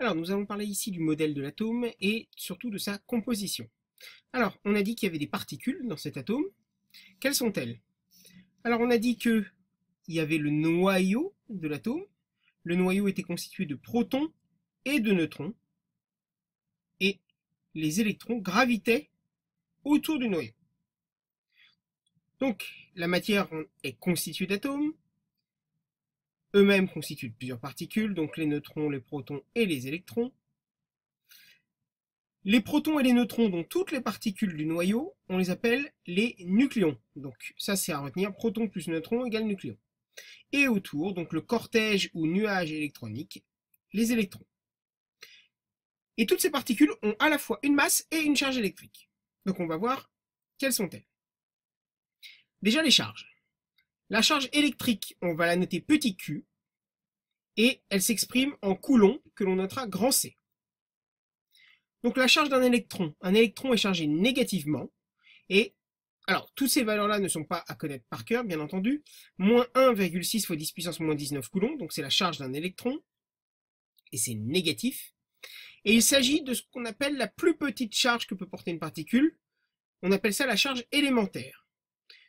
Alors, nous allons parler ici du modèle de l'atome et surtout de sa composition. Alors, on a dit qu'il y avait des particules dans cet atome. Quelles sont-elles? Alors, on a dit qu'il y avait le noyau de l'atome. Le noyau était constitué de protons et de neutrons. Et les électrons gravitaient autour du noyau. Donc, la matière est constituée d'atomes. Eux-mêmes constituent de plusieurs particules, donc les neutrons, les protons et les électrons. Les protons et les neutrons, dont toutes les particules du noyau, on les appelle les nucléons. Donc ça c'est à retenir, proton plus neutron égale nucléon. Et autour, donc le cortège ou nuage électronique, les électrons. Et toutes ces particules ont à la fois une masse et une charge électrique. Donc on va voir quelles sont-elles. Déjà les charges. La charge électrique, on va la noter petit q, et elle s'exprime en coulombs que l'on notera grand C. Donc la charge d'un électron, un électron est chargé négativement, et alors toutes ces valeurs-là ne sont pas à connaître par cœur, bien entendu. Moins 1,6 fois 10 puissance moins 19 coulombs, donc c'est la charge d'un électron, et c'est négatif. Et il s'agit de ce qu'on appelle la plus petite charge que peut porter une particule. On appelle ça la charge élémentaire.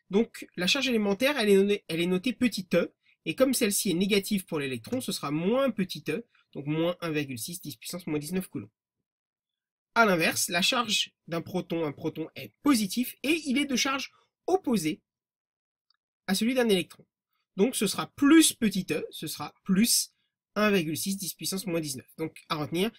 Donc la charge élémentaire, elle est notée petit e, et comme celle-ci est négative pour l'électron, ce sera moins petit e, donc moins 1,6 10 puissance moins 19 coulombs. A l'inverse, la charge d'un proton, un proton est positif et il est de charge opposée à celui d'un électron. Donc ce sera plus petit e, ce sera plus 1,6 10 puissance moins 19. Donc à retenir,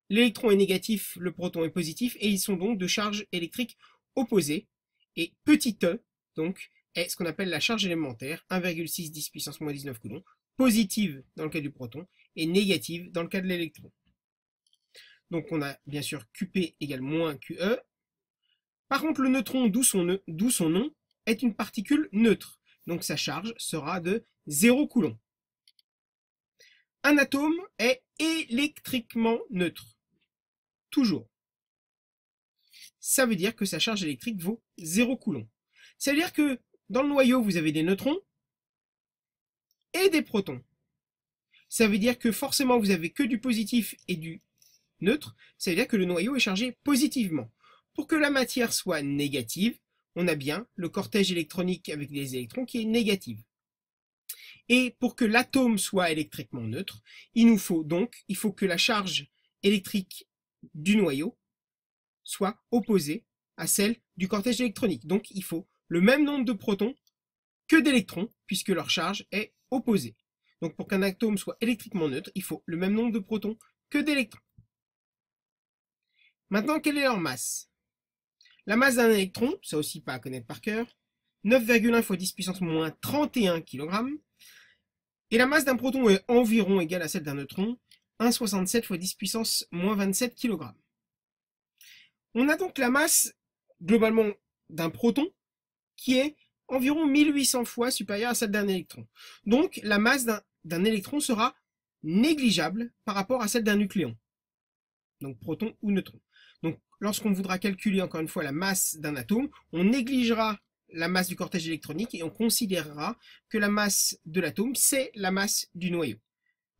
l'électron est négatif, le proton est positif et ils sont donc de charge électrique opposée. Et petit e, donc, est ce qu'on appelle la charge élémentaire, 1,6 10 puissance moins 19 coulombs, positive dans le cas du proton et négative dans le cas de l'électron. Donc on a bien sûr Qp égale moins Qe. Par contre, le neutron, d'où son nom, est une particule neutre. Donc sa charge sera de 0 coulomb. Un atome est électriquement neutre. Toujours. Ça veut dire que sa charge électrique vaut 0 coulomb. Ça veut dire que dans le noyau, vous avez des neutrons et des protons. Ça veut dire que forcément, vous avez que du positif et du neutre. Ça veut dire que le noyau est chargé positivement. Pour que la matière soit négative, on a bien le cortège électronique avec les électrons qui est négatif. Et pour que l'atome soit électriquement neutre, il faut que la charge électrique du noyau soit opposée à celle du cortège électronique. Donc il faut le même nombre de protons que d'électrons, puisque leur charge est opposée. Donc pour qu'un atome soit électriquement neutre, il faut le même nombre de protons que d'électrons. Maintenant, quelle est leur masse? La masse d'un électron, ça aussi pas à connaître par cœur, 9,1 fois 10 puissance moins 31 kg. Et la masse d'un proton est environ égale à celle d'un neutron, 1,67 fois 10 puissance moins 27 kg. On a donc la masse, globalement, d'un proton, qui est environ 1800 fois supérieure à celle d'un électron. Donc la masse d'un électron sera négligeable par rapport à celle d'un nucléon. Donc proton ou neutron. Donc lorsqu'on voudra calculer encore une fois la masse d'un atome, on négligera la masse du cortège électronique et on considérera que la masse de l'atome, c'est la masse du noyau.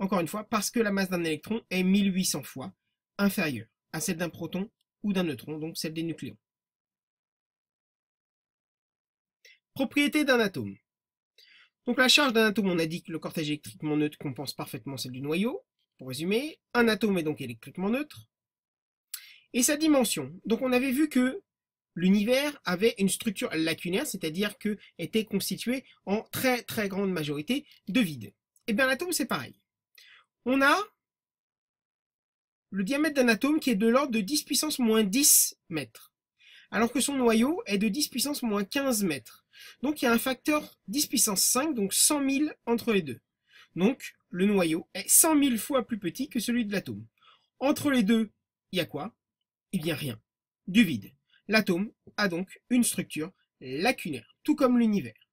Encore une fois, parce que la masse d'un électron est 1800 fois inférieure à celle d'un proton ou d'un neutron, donc celle des nucléons. Propriété d'un atome. Donc la charge d'un atome, on a dit que le cortège électriquement neutre compense parfaitement celle du noyau. Pour résumer, un atome est donc électriquement neutre. Et sa dimension. Donc on avait vu que l'univers avait une structure lacunaire, c'est-à-dire que était constitué en très très grande majorité de vide. Et bien l'atome c'est pareil. On a le diamètre d'un atome qui est de l'ordre de 10 puissance moins 10 mètres, alors que son noyau est de 10 puissance moins 15 mètres. Donc il y a un facteur 10 puissance 5, donc 100 000 entre les deux. Donc le noyau est 100 000 fois plus petit que celui de l'atome. Entre les deux, il y a quoi? Eh bien rien, du vide. L'atome a donc une structure lacunaire, tout comme l'univers.